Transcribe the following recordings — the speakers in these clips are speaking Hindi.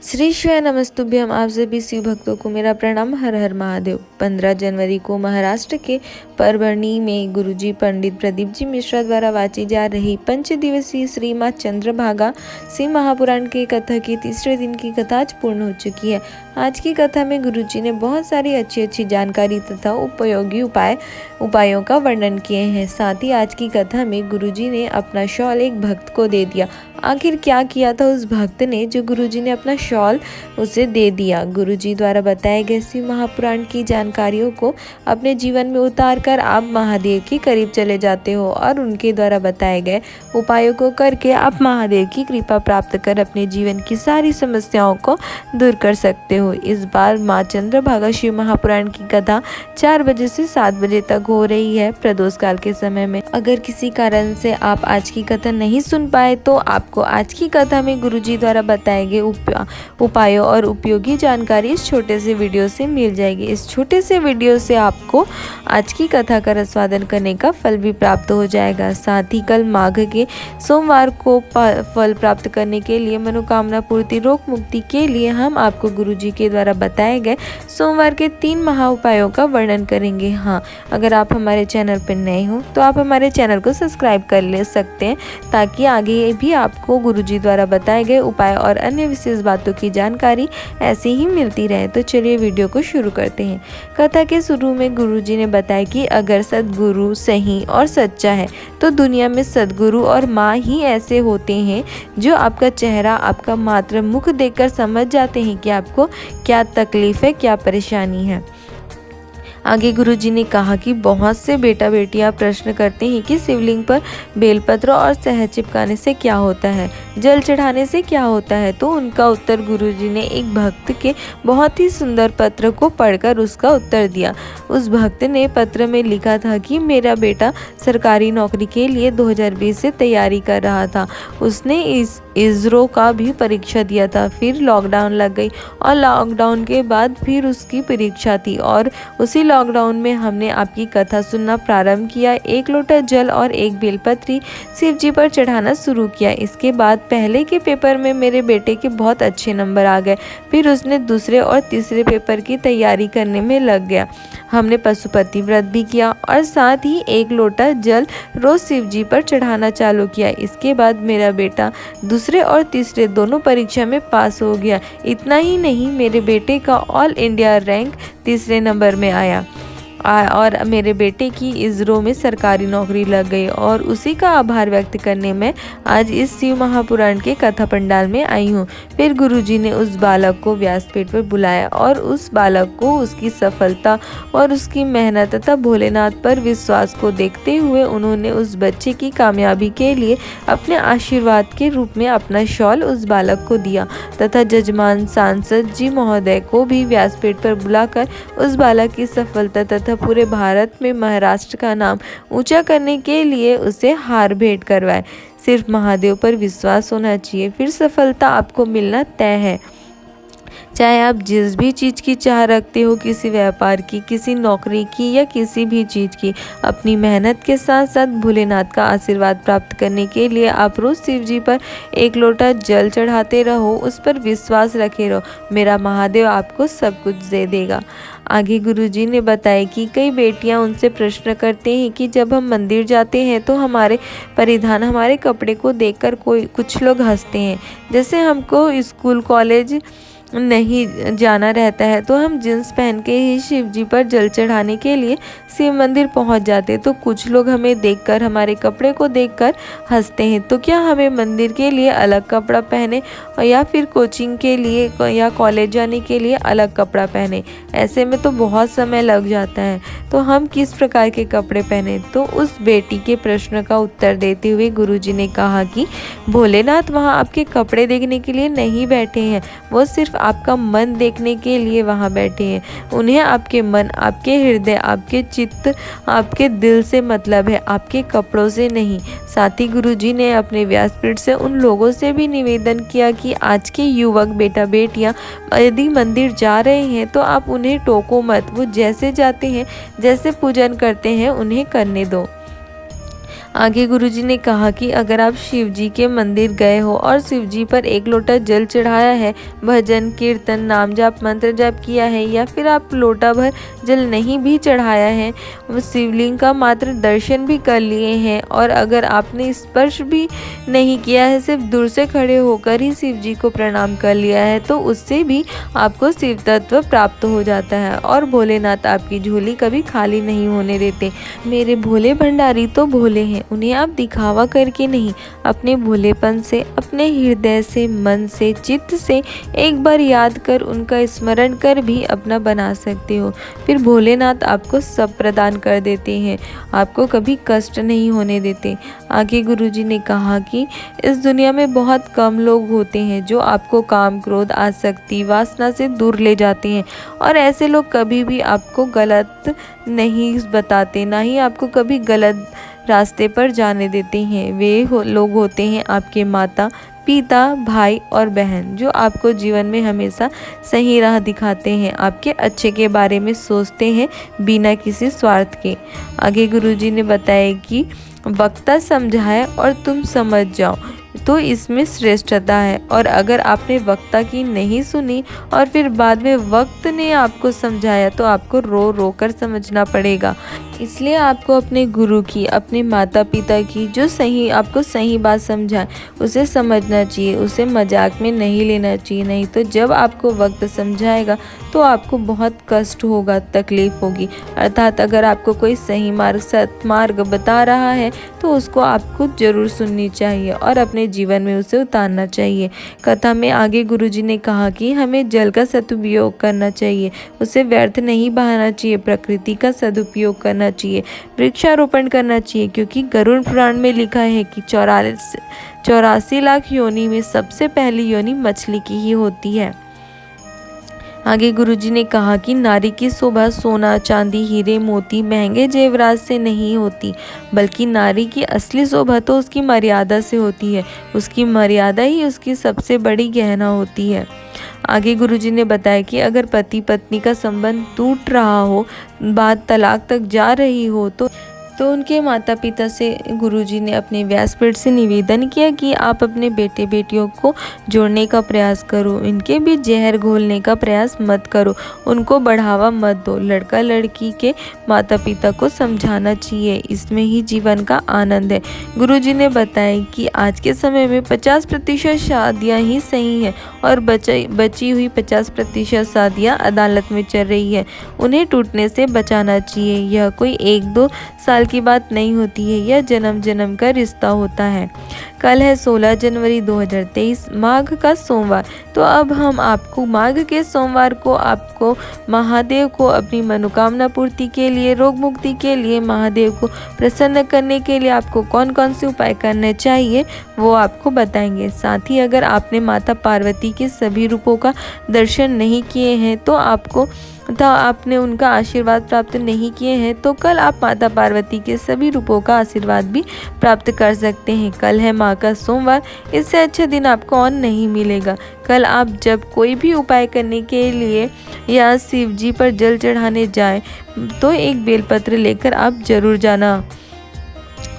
श्री शिवाय नमस्तुभ्यम। आप सभी शिव भक्तों को मेरा प्रणाम। हर हर महादेव। 15 जनवरी को महाराष्ट्र के परभणी में गुरुजी पंडित प्रदीप जी मिश्रा द्वारा वाची जा रही 5 दिवसीय श्रीमद चंद्रभागा शिव महापुराण के कथा की तीसरे दिन की कथा आज पूर्ण हो चुकी है। आज की कथा में गुरुजी ने बहुत सारी अच्छी जानकारी तथा उपयोगी उपायों का वर्णन किए हैं। साथ ही आज की कथा में गुरुजी ने अपना शॉल एक भक्त को दे दिया। आखिर क्या किया था उस भक्त ने जो गुरुजी ने अपना शॉल उसे दे दिया? गुरुजी द्वारा बताए गए शिव महापुराण की जानकारियों को अपने जीवन में उतार कर आप महादेव के करीब चले जाते हो और उनके द्वारा बताए गए उपायों को करके आप महादेव की कृपा प्राप्त कर अपने जीवन की सारी समस्याओं को दूर कर सकते हो। इस बार माँ चंद्रभागा शिव महापुराण की कथा 4 बजे से 7 बजे तक हो रही है प्रदोष काल के समय में। अगर किसी कारण से आप आज की कथा नहीं सुन पाए तो आपको आज की कथा में गुरुजी द्वारा बताए गए उपायों और उपयोगी जानकारी इस छोटे से वीडियो से मिल जाएगी। इस छोटे से वीडियो से आपको आज की कथा का रसवादन करने का फल भी प्राप्त हो जाएगा। साथ ही कल माघ के सोमवार को फल प्राप्त करने के लिए, मनोकामना पूर्ति, रोग मुक्ति के लिए हम आपको गुरुजी के द्वारा बताए गए सोमवार के 3 महा उपायों का वर्णन करेंगे। हाँ, अगर आप हमारे चैनल पर नए हो तो आप हमारे चैनल को सब्सक्राइब कर ले सकते हैं ताकि आगे भी आपको गुरुजी द्वारा बताए गए उपाय और अन्य विशेष बातों की जानकारी ऐसे ही मिलती रहे। तो चलिए वीडियो को शुरू करते हैं। कथा के शुरू में गुरुजी ने बताया कि अगर सद्गुरु सही और सच्चा है तो दुनिया में सद्गुरु और माँ ही ऐसे होते हैं जो आपका चेहरा, आपका मात्र मुख देखकर समझ जाते हैं कि आपको क्या तकलीफ है, क्या परेशानी है। आगे गुरुजी ने कहा कि बहुत से बेटा बेटियां प्रश्न करते हैं कि शिवलिंग पर बेलपत्र और शहद चिपकाने से क्या होता है, जल चढ़ाने से क्या होता है। तो उनका उत्तर गुरुजी ने एक भक्त के बहुत ही सुंदर पत्र को पढ़कर उसका उत्तर दिया। उस भक्त ने पत्र में लिखा था कि मेरा बेटा सरकारी नौकरी के लिए 2020 से तैयारी कर रहा था। उसने इसरो का भी परीक्षा दिया था, फिर लॉकडाउन लग गई और लॉकडाउन के बाद फिर उसकी परीक्षा थी और उसी लॉकडाउन में हमने आपकी कथा सुनना प्रारंभ किया। 1 लोटा जल और 1 बेलपत्री शिव जी पर चढ़ाना शुरू किया। इसके बाद पहले के पेपर में मेरे बेटे के बहुत अच्छे नंबर आ गए। फिर उसने दूसरे और तीसरे पेपर की तैयारी करने में लग गया। हमने पशुपति व्रत भी किया और साथ ही 1 लोटा जल रोज शिव जी पर चढ़ाना चालू किया। इसके बाद मेरा बेटा दूसरे और तीसरे दोनों परीक्षा में पास हो गया। इतना ही नहीं, मेरे बेटे का ऑल इंडिया रैंक 3रे नंबर में आया और मेरे बेटे की इसरो में सरकारी नौकरी लग गई और उसी का आभार व्यक्त करने में आज इस शिव महापुराण के कथा पंडाल में आई हूँ। फिर गुरुजी ने उस बालक को व्यासपीठ पर बुलाया और उस बालक को उसकी सफलता और उसकी मेहनत तथा भोलेनाथ पर विश्वास को देखते हुए उन्होंने उस बच्चे की कामयाबी के लिए अपने आशीर्वाद के रूप में अपना शॉल उस बालक को दिया तथा जजमान सांसद जी महोदय को भी व्यासपीठ पर बुलाकर उस बालक की सफलता तथा पूरे भारत में महाराष्ट्र का नाम ऊंचा करने के लिए उसे हार भेंट करवाए। सिर्फ महादेव पर विश्वास होना चाहिए, फिर सफलता आपको मिलना तय है। चाहे आप जिस भी चीज़ की चाह रखते हो, किसी व्यापार की, किसी नौकरी की या किसी भी चीज़ की, अपनी मेहनत के साथ साथ भोलेनाथ का आशीर्वाद प्राप्त करने के लिए आप रोज शिव जी पर 1 लोटा जल चढ़ाते रहो, उस पर विश्वास रखे रहो। मेरा महादेव आपको सब कुछ दे देगा। आगे गुरुजी ने बताया कि कई बेटियां उनसे प्रश्न करते हैं कि जब हम मंदिर जाते हैं तो हमारे परिधान, हमारे कपड़े को देखकर कुछ लोग हंसते हैं। जैसे हमको स्कूल कॉलेज नहीं जाना रहता है तो हम जींस पहन के ही शिव जी पर जल चढ़ाने के लिए शिव मंदिर पहुंच जाते, तो कुछ लोग हमें देखकर, हमारे कपड़े को देखकर हंसते हैं। तो क्या हमें मंदिर के लिए अलग कपड़ा पहने या फिर कोचिंग के लिए या कॉलेज जाने के लिए अलग कपड़ा पहने? ऐसे में तो बहुत समय लग जाता है, तो हम किस प्रकार के कपड़े पहने? तो उस बेटी के प्रश्न का उत्तर देते हुए गुरुजी ने कहा कि भोलेनाथ वहाँ आपके कपड़े देखने के लिए नहीं बैठे हैं, वो सिर्फ आपका मन देखने के लिए वहाँ बैठे हैं। उन्हें आपके मन, आपके हृदय, आपके चित्त, आपके दिल से मतलब है, आपके कपड़ों से नहीं। साथ ही गुरुजी ने अपने व्यासपीठ से उन लोगों से भी निवेदन किया कि आज के युवक बेटा बेटियां यदि मंदिर जा रहे हैं तो आप उन्हें टोको मत, वो जैसे जाते हैं, जैसे पूजन करते हैं उन्हें करने दो। आगे गुरुजी ने कहा कि अगर आप शिव जी के मंदिर गए हो और शिव जी पर एक लोटा जल चढ़ाया है, भजन कीर्तन नाम जाप मंत्र जाप किया है, या फिर आप लोटा भर जल नहीं भी चढ़ाया है, शिवलिंग का मात्र दर्शन भी कर लिए हैं, और अगर आपने स्पर्श भी नहीं किया है, सिर्फ दूर से खड़े होकर ही शिव जी को प्रणाम कर लिया है, तो उससे भी आपको शिव तत्व प्राप्त हो जाता है। और भोलेनाथ आपकी झोली कभी खाली नहीं होने देते। मेरे भोले भंडारी तो भोले हैं, उन्हें आप दिखावा करके नहीं, अपने भोलेपन से, अपने हृदय से, मन से, चित्त से एक बार याद कर उनका स्मरण कर भी अपना बना सकते हो। फिर भोलेनाथ आपको सब प्रदान कर देते हैं, आपको कभी कष्ट नहीं होने देते। आगे गुरुजी ने कहा कि इस दुनिया में बहुत कम लोग होते हैं जो आपको काम क्रोध आसक्ति वासना से दूर ले जाते हैं, और ऐसे लोग कभी भी आपको गलत नहीं बताते, ना ही आपको कभी गलत रास्ते पर जाने देते हैं। वे लोग होते हैं आपके माता पिता भाई और बहन, जो आपको जीवन में हमेशा सही राह दिखाते हैं, आपके अच्छे के बारे में सोचते हैं बिना किसी स्वार्थ के। आगे गुरुजी ने बताया कि वक्ता समझाए और तुम समझ जाओ तो इसमें श्रेष्ठता है, और अगर आपने वक्ता की नहीं सुनी और फिर बाद में वक्त ने आपको समझाया तो आपको रो रो कर समझना पड़ेगा। इसलिए आपको अपने गुरु की, अपने माता पिता की जो आपको सही बात समझाए उसे समझना चाहिए, उसे मजाक में नहीं लेना चाहिए। नहीं तो जब आपको वक्त समझाएगा तो आपको बहुत कष्ट होगा, तकलीफ होगी। अर्थात अगर आपको कोई सही मार्ग सत्मार्ग बता रहा है तो उसको आपको जरूर सुननी चाहिए और अपने जीवन में उसे उतारना चाहिए। कथा में आगे गुरुजी ने कहा कि हमें जल का सदुपयोग करना चाहिए, उसे व्यर्थ नहीं बहाना चाहिए, प्रकृति का सदुपयोग करना चाहिए, वृक्षारोपण करना चाहिए, क्योंकि गरुड़ पुराण में लिखा है कि 84 लाख योनि में सबसे पहली योनि मछली की ही होती है। आगे गुरुजी ने कहा कि नारी की शोभा सोना चांदी हीरे मोती महंगे जेवरात से नहीं होती, बल्कि नारी की असली शोभा तो उसकी मर्यादा से होती है। उसकी मर्यादा ही उसकी सबसे बड़ी गहना होती है। आगे गुरुजी ने बताया कि अगर पति पत्नी का संबंध टूट रहा हो, बात तलाक तक जा रही हो, तो उनके माता पिता से गुरुजी ने अपने व्यासपीठ से निवेदन किया कि आप अपने बेटे बेटियों को जोड़ने का प्रयास करो, इनके बीच जहर घोलने का प्रयास मत करो, उनको बढ़ावा मत दो। लड़का लड़की के माता पिता को समझाना चाहिए, इसमें ही जीवन का आनंद है। गुरुजी ने बताया कि आज के समय में 50% शादियाँ ही सही हैं और बची हुई 50% शादियाँ अदालत में चल रही है, उन्हें टूटने से बचाना चाहिए। यह कोई 1-2 साल की बात नहीं होती है, यह जन्म जन्म का रिश्ता होता है। कल है 16 जनवरी 2023 माघ का सोमवार। तो अब हम आपको माघ के सोमवार को आपको महादेव को अपनी मनोकामना पूर्ति के लिए, रोग मुक्ति के लिए, महादेव को प्रसन्न करने के लिए आपको कौन कौन से उपाय करने चाहिए वो आपको बताएंगे। साथ ही अगर आपने माता पार्वती के सभी रूपों का दर्शन नहीं किए हैं तो आपने उनका आशीर्वाद प्राप्त नहीं किए हैं तो कल आप माता पार्वती के सभी रूपों का आशीर्वाद भी प्राप्त कर सकते हैं। कल है माँ का सोमवार, इससे अच्छा दिन आपको और नहीं मिलेगा। कल आप जब कोई भी उपाय करने के लिए या शिव जी पर जल चढ़ाने जाएं तो एक बेलपत्र लेकर आप जरूर जाना।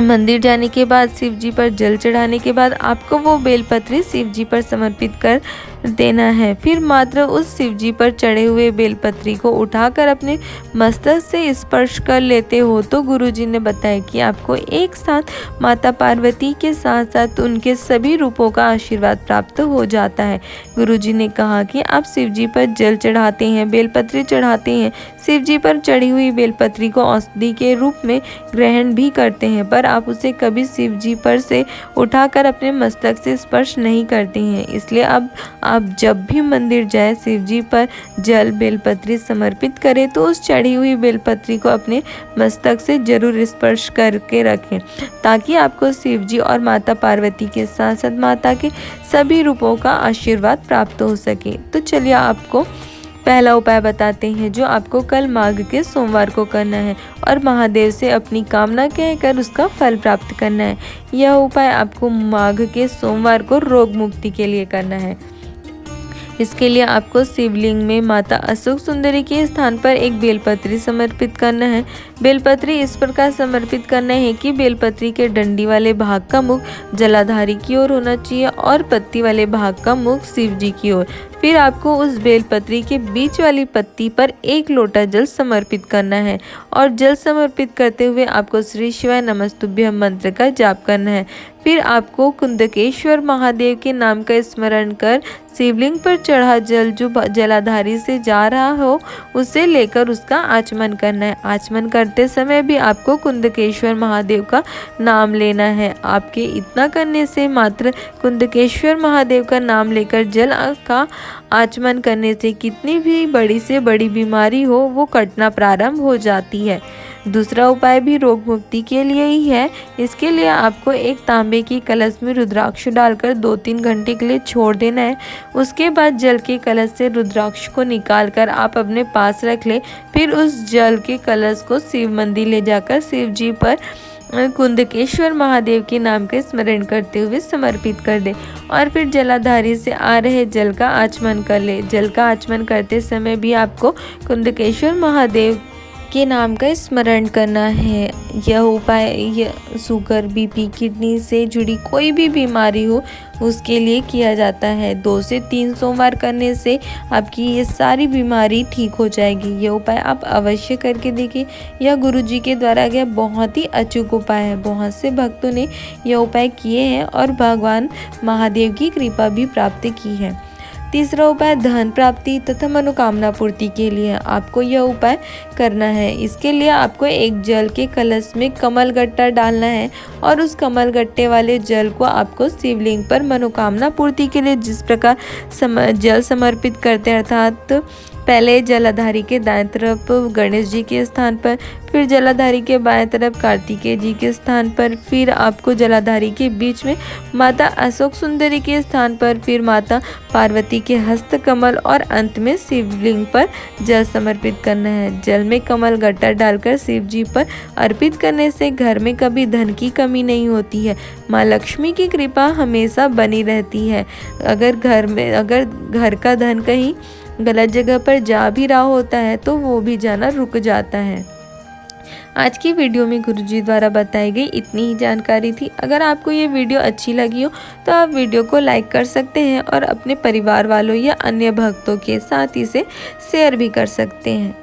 मंदिर जाने के बाद शिव जी पर जल चढ़ाने के बाद आपको वो बेलपत्र शिव जी पर समर्पित कर देना है। फिर मात्र उस शिव जी पर चढ़े हुए बेलपत्री को उठाकर अपने मस्तक से स्पर्श कर लेते हो तो गुरुजी ने बताया कि आपको एक साथ माता पार्वती के साथ साथ उनके सभी रूपों का आशीर्वाद प्राप्त हो जाता है। गुरुजी ने कहा कि आप शिव जी पर जल चढ़ाते हैं, बेलपत्री चढ़ाते हैं, शिव जी पर चढ़ी हुई बेलपत्री को औषधि के रूप में ग्रहण भी करते हैं, पर आप उसे कभी शिव जी पर से उठाकर अपने मस्तक से स्पर्श नहीं करते हैं। इसलिए अब आप जब भी मंदिर जाएं, शिव जी पर जल बेलपत्री समर्पित करें तो उस चढ़ी हुई बेलपत्री को अपने मस्तक से जरूर स्पर्श करके रखें, ताकि आपको शिव जी और माता पार्वती के साथ साथ माता के सभी रूपों का आशीर्वाद प्राप्त हो सके। तो चलिए आपको पहला उपाय बताते हैं जो आपको कल माघ के सोमवार को करना है और महादेव से अपनी कामना कहकर उसका फल प्राप्त करना है। यह उपाय आपको माघ के सोमवार को रोग मुक्ति के लिए करना है। इसके लिए आपको शिवलिंग में माता अशोक सुंदरी के स्थान पर एक बेलपत्री समर्पित करना है। बेलपत्री इस प्रकार समर्पित करना है कि बेलपत्री के डंडी वाले भाग का मुख जलाधारी की ओर होना चाहिए और पत्ती वाले भाग का मुख शिव जी की ओर। फिर आपको उस बेलपत्री के बीच वाली पत्ती पर 1 लोटा जल समर्पित करना है और जल समर्पित करते हुए आपको श्री शिवाय नमस्तुभ्यं मंत्र का जाप करना है। फिर आपको कुंदकेश्वर महादेव के नाम का स्मरण कर शिवलिंग पर चढ़ा जल जो जलाधारी से जा रहा हो उसे लेकर उसका आचमन करना है। आचमन करते समय भी आपको कुंदकेश्वर महादेव का नाम लेना है। आपके इतना करने से मात्र कुंदकेश्वर महादेव का नाम लेकर जल का आचमन करने से कितनी भी बड़ी से बड़ी बीमारी हो वो कटना प्रारंभ हो जाती है। दूसरा उपाय भी रोग मुक्ति के लिए ही है। इसके लिए आपको एक तांबे की कलश में रुद्राक्ष डालकर 2-3 घंटे के लिए छोड़ देना है। उसके बाद जल के कलश से रुद्राक्ष को निकालकर आप अपने पास रख ले। फिर उस जल के कलश को शिव मंदिर ले जाकर शिव जी पर कुंदकेश्वर महादेव के नाम का स्मरण करते हुए समर्पित कर दे और फिर जलाधारी से आ रहे जल का आचमन कर ले। जल का आचमन करते समय भी आपको कुंदकेश्वर महादेव के नाम का स्मरण करना है। यह उपाय शुगर, बीपी, किडनी से जुड़ी कोई भी बीमारी हो उसके लिए किया जाता है। 2 से 3 सोमवार करने से आपकी ये सारी बीमारी ठीक हो जाएगी। यह उपाय आप अवश्य करके देखिए। यह गुरुजी के द्वारा गया बहुत ही अचूक उपाय है। बहुत से भक्तों ने यह उपाय किए हैं और भगवान महादेव की कृपा भी प्राप्त की है। तीसरा उपाय धन प्राप्ति तथा मनोकामना पूर्ति के लिए आपको यह उपाय करना है। इसके लिए आपको एक जल के कलश में कमल गट्टा डालना है और उस कमल गट्टे वाले जल को आपको शिवलिंग पर मनोकामना पूर्ति के लिए जिस प्रकार जल समर्पित करते हैं, अर्थात पहले जलाधारी के दाएं तरफ गणेश जी के स्थान पर, फिर जलाधारी के बाएं तरफ कार्तिकेय जी के स्थान पर, फिर आपको जलाधारी के बीच में माता अशोक सुंदरी के स्थान पर, फिर माता पार्वती के हस्त कमल और अंत में शिवलिंग पर जल समर्पित करना है। जल में कमल गट्टा डालकर शिव जी पर अर्पित करने से घर में कभी धन की कमी नहीं होती है। माँ लक्ष्मी की कृपा हमेशा बनी रहती है। अगर घर का धन कहीं गलत जगह पर जा भी रहा होता है तो वो भी जाना रुक जाता है। आज की वीडियो में गुरुजी द्वारा बताई गई इतनी ही जानकारी थी। अगर आपको ये वीडियो अच्छी लगी हो तो आप वीडियो को लाइक कर सकते हैं और अपने परिवार वालों या अन्य भक्तों के साथ इसे शेयर भी कर सकते हैं।